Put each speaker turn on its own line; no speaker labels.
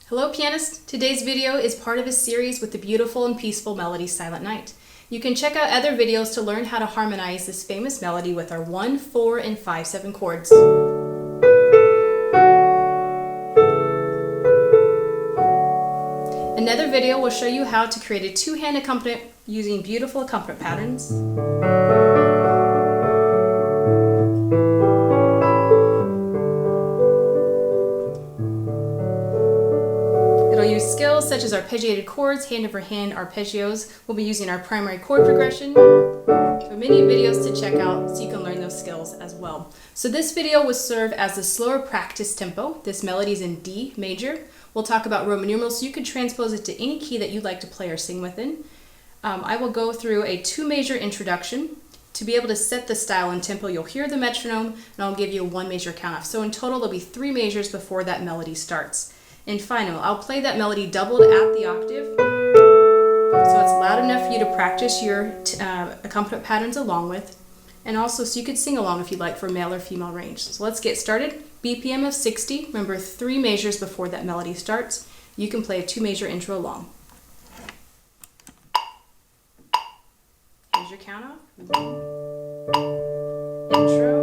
Hello pianist! Today's video is part of a series with the beautiful and peaceful melody Silent Night. You can check out other videos to learn how to harmonize this famous melody with our 1, 4, and 5/7 chords. Another video will show you how to create a two-hand accompaniment using beautiful accompaniment patterns. It'll use skills such as arpeggiated chords, hand-over-hand arpeggios. We'll be using our primary chord progression. So many videos to check out so you can learn those skills as well. So this video will serve as the slower practice tempo. This melody is in D major. We'll talk about Roman numerals so you can transpose it to any key that you'd like to play or sing within. I will go through a 2 major introduction. To be able to set the style and tempo, you'll hear the metronome and I'll give you a 1 major count off. So in total, there'll be 3 majors before that melody starts. And final, I'll play that melody doubled at the octave, so it's loud enough for you to practice your accompaniment patterns along with, and also so you could sing along if you'd like for male or female range. So let's get started. BPM of 60, remember 3 majors before that melody starts. You can play a 2 major intro along. Here's your count off. 1, intro.